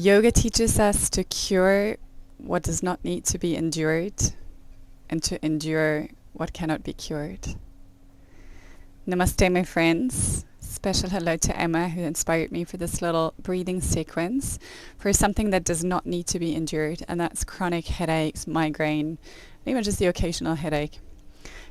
Yoga teaches us to cure what does not need to be endured and to endure what cannot be cured. Namaste, my friends. Special hello to Emma, who inspired me for this little breathing sequence for something that does not need to be endured, and that's chronic headaches, migraine, even just the occasional headache.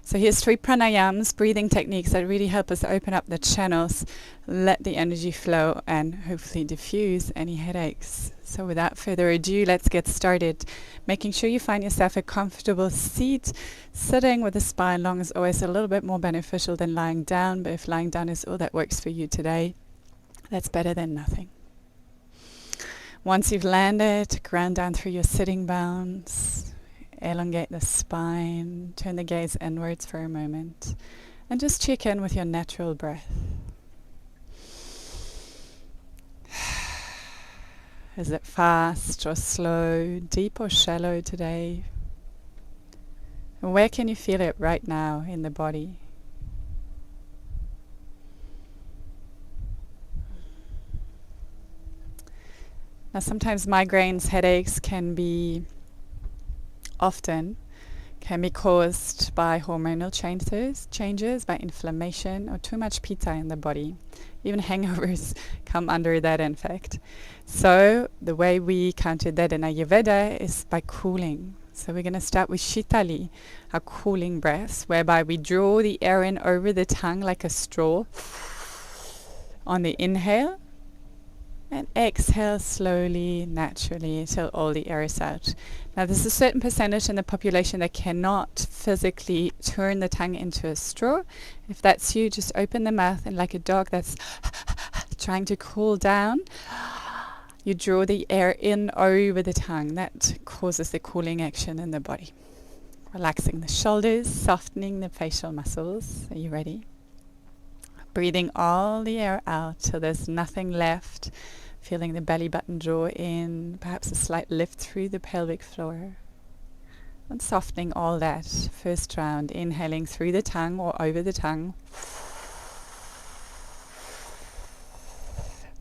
So here's 3 pranayams, breathing techniques that really help us open up the channels, let the energy flow, and hopefully diffuse any headaches. So without further ado, let's get started. Making sure you find yourself a comfortable seat. Sitting with the spine long is always a little bit more beneficial than lying down, but if lying down is all that works for you today, that's better than nothing. Once you've landed, ground down through your sitting bones. Elongate the spine, turn the gaze inwards for a moment, and just check in with your natural breath. Is it fast or slow, deep or shallow today? And where can you feel it right now in the body? Now sometimes migraines, headaches can be caused by hormonal changes, by inflammation or too much pitta in the body. Even hangovers come under that, in fact. So the way we counter that in Ayurveda is by cooling. So we're going to start with Shitali, our cooling breaths, whereby we draw the air in over the tongue like a straw on the inhale, and exhale slowly, naturally, till all the air is out. Now there's a certain percentage in the population that cannot physically turn the tongue into a straw. If that's you, just open the mouth, and like a dog that's trying to cool down, you draw the air in over the tongue. That causes the cooling action in the body. Relaxing the shoulders, softening the facial muscles. Are you ready? Breathing all the air out till there's nothing left. Feeling the belly button draw in, perhaps a slight lift through the pelvic floor. And softening all that. First round, inhaling through the tongue or over the tongue.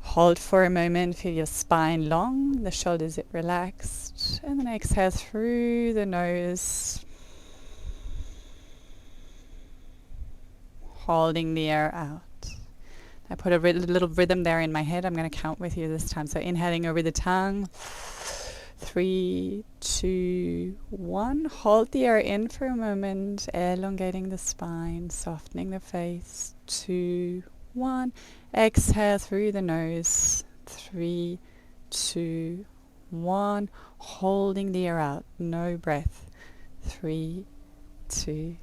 Hold for a moment, feel your spine long, the shoulders relaxed. And then exhale through the nose. Holding the air out. I put a little rhythm there in my head. I'm going to count with you this time. So inhaling over the tongue. 3, 2, 1. Hold the air in for a moment, elongating the spine, softening the face. 2, 1. Exhale through the nose. 3, 2, 1. Holding the air out. No breath. 3, 2,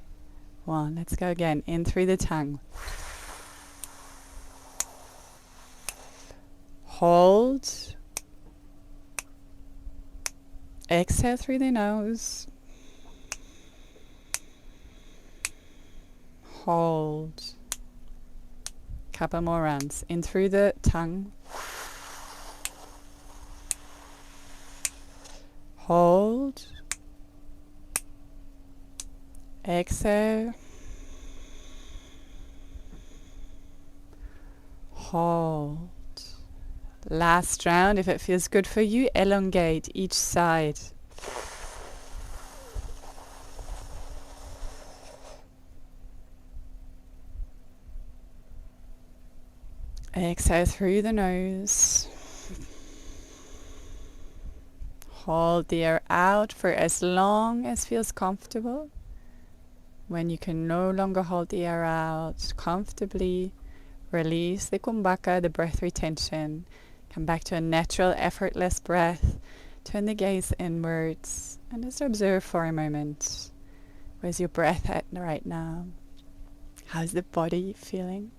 1. Let's go again. In through the tongue. Hold. Exhale through the nose. Hold. Couple more rounds. In through the tongue. Hold. Exhale. Hold. Last round, if it feels good for you, elongate each side. Exhale through the nose. Hold the air out for as long as feels comfortable. When you can no longer hold the air out comfortably, release the kumbhaka, the breath retention. Come back to a natural, effortless breath. Turn the gaze inwards and just observe for a moment. Where's your breath at right now? How's the body feeling?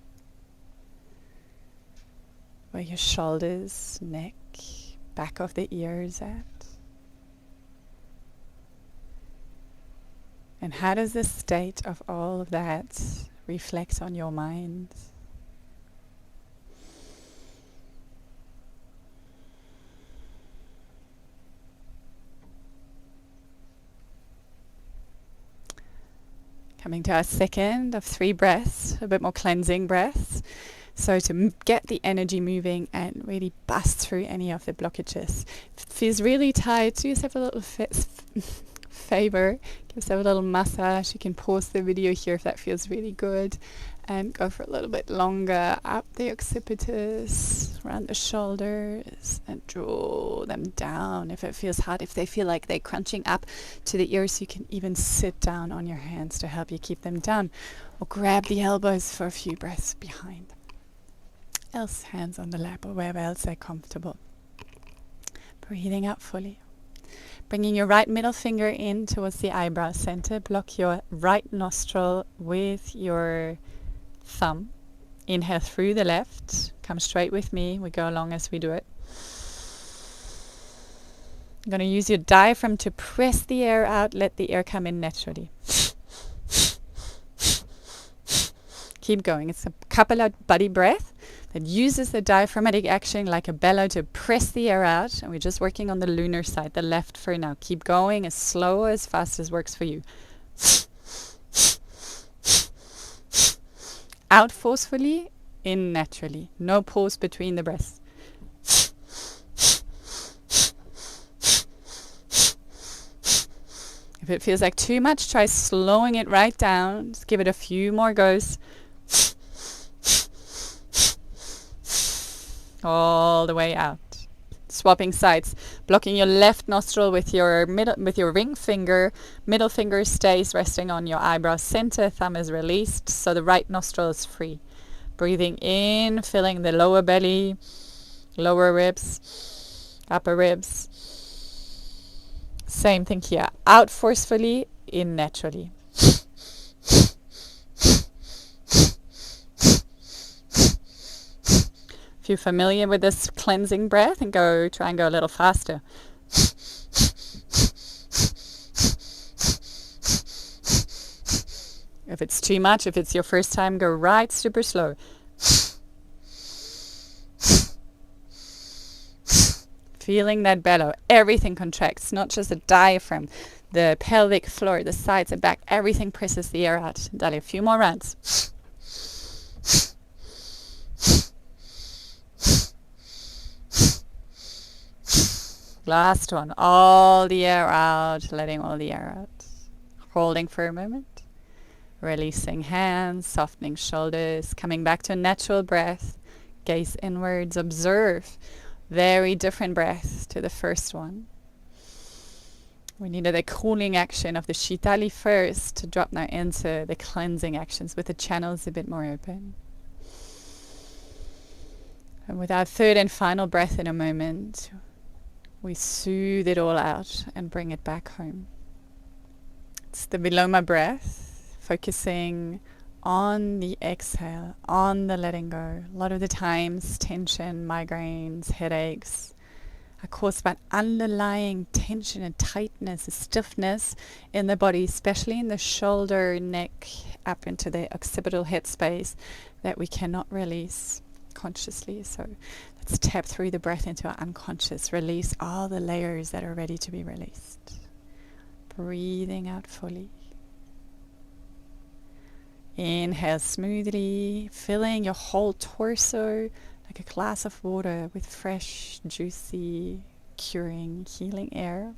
Where your shoulders, neck, back of the ears at? And how does the state of all of that reflect on your mind? Coming to our second of 3 breaths, a bit more cleansing breaths. So to get the energy moving and really bust through any of the blockages. If it feels really tight, do yourself a little favor, give yourself a little massage. You can pause the video here if that feels really good, and go for a little bit longer up the occipitus, around the shoulders, and draw them down if it feels hard. If they feel like they're crunching up to the ears, you can even sit down on your hands to help you keep them down, or grab the elbows for a few breaths behind. Else hands on the lap or wherever else they're comfortable. Breathing out fully. Bringing your right middle finger in towards the eyebrow center. Block your right nostril with your thumb. Inhale through the left. Come straight with me. We go along as we do it. You're going to use your diaphragm to press the air out. Let the air come in naturally. Keep going. It's a couple body breath that uses the diaphragmatic action like a bellow to press the air out. And we're just working on the lunar side, the left for now. Keep going as slow or as fast as works for you. Out forcefully, in naturally. No pause between the breaths. If it feels like too much, try slowing it right down. Just give it a few more goes. All the way out. Swapping sides. Blocking your left nostril with your ring finger. Middle finger stays resting on your eyebrow center. Thumb is released, so the right nostril is free. Breathing in, filling the lower belly, lower ribs, upper ribs. Same thing here. Out forcefully, in naturally. If you're familiar with this cleansing breath, and try and go a little faster. If it's too much, if it's your first time, go right super slow. Feeling that bellow. Everything contracts, not just the diaphragm, the pelvic floor, the sides and back. Everything presses the air out. Dale, a few more rounds. Last one. All the air out, letting all the air out. Holding for a moment. Releasing hands, softening shoulders, coming back to a natural breath. Gaze inwards, observe. Very different breath to the first one. We needed a cooling action of the Shitali first to drop now into the cleansing actions with the channels a bit more open. And with our third and final breath in a moment, we soothe it all out and bring it back home. It's the Viloma breath, focusing on the exhale, on the letting go. A lot of the times, tension, migraines, headaches are caused by underlying tension and tightness, stiffness in the body, especially in the shoulder, neck, up into the occipital head space that we cannot release consciously. So let's tap through the breath into our unconscious. Release all the layers that are ready to be released. Breathing out fully. Inhale smoothly, filling your whole torso like a glass of water with fresh, juicy, curing, healing air.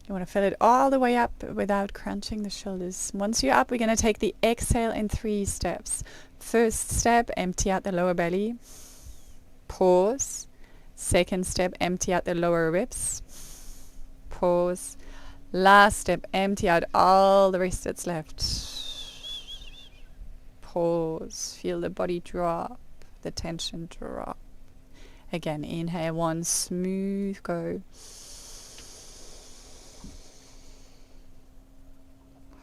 You want to fill it all the way up without crunching the shoulders. Once you're up, we're going to take the exhale in 3 steps. First step, empty out the lower belly. Pause. Second step, empty out the lower ribs. Pause. Last step, empty out all the rest that's left. Pause. Feel the body drop, the tension drop. Again, inhale, 1 smooth go.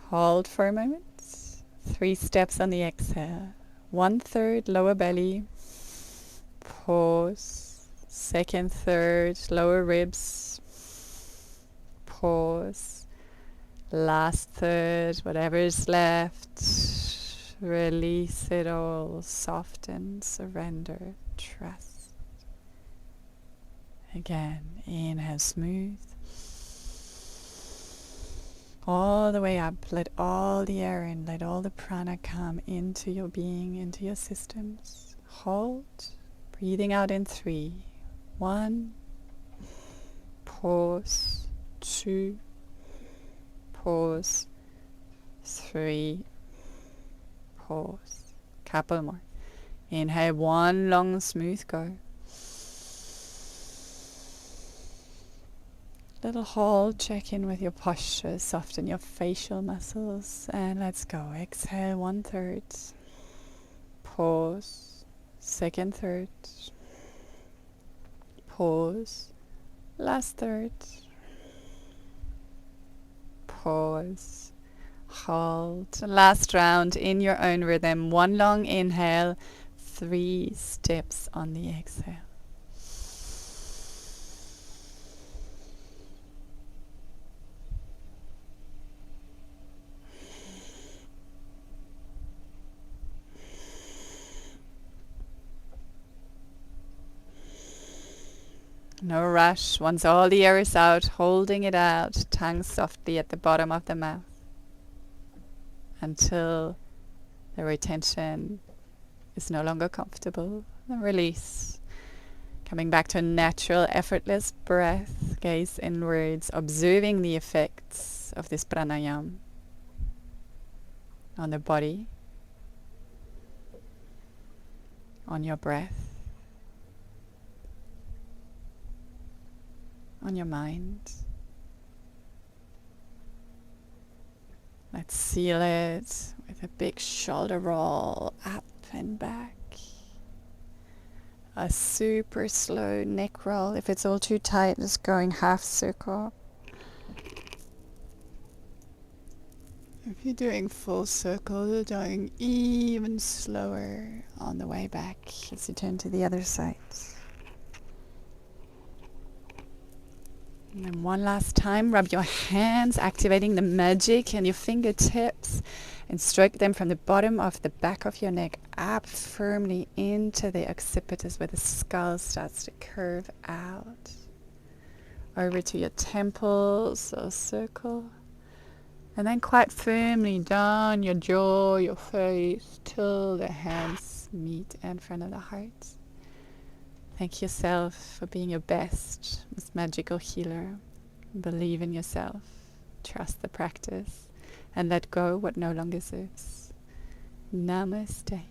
Hold for a moment. 3 steps on the exhale. 1/3 lower belly. Pause. Second, third, lower ribs. Pause. Last third, whatever is left. Release it all. Soften, surrender, trust. Again, inhale smooth. all the way up. Let all the air in, let all the prana come into your being, into your systems. Hold, breathing out in 3. 1, pause, 2, pause, 3, pause. Couple more. Inhale, 1 long smooth go. Little hold, check in with your posture, soften your facial muscles, and let's go. Exhale, 1/3. Pause. 2nd third. Pause. Last third. Pause. Hold. Last round in your own rhythm. 1 long inhale, 3 steps on the exhale. No rush. Once all the air is out, holding it out, tongue softly at the bottom of the mouth until the retention is no longer comfortable. And release. Coming back to a natural, effortless breath. Gaze inwards, observing the effects of this pranayama on the body, on your breath, on your mind. Let's seal it with a big shoulder roll up and back. A super slow neck roll. If it's all too tight, just going half circle. If you're doing full circle, you're going even slower on the way back as you turn to the other side. And then one last time, rub your hands, activating the magic and your fingertips, and stroke them from the bottom of the back of your neck up firmly into the occipitus where the skull starts to curve out. Over to your temples, so circle. And then quite firmly down your jaw, your face, till the hands meet in front of the heart. Thank yourself for being your best, most magical healer. Believe in yourself. Trust the practice. And let go what no longer serves. Namaste.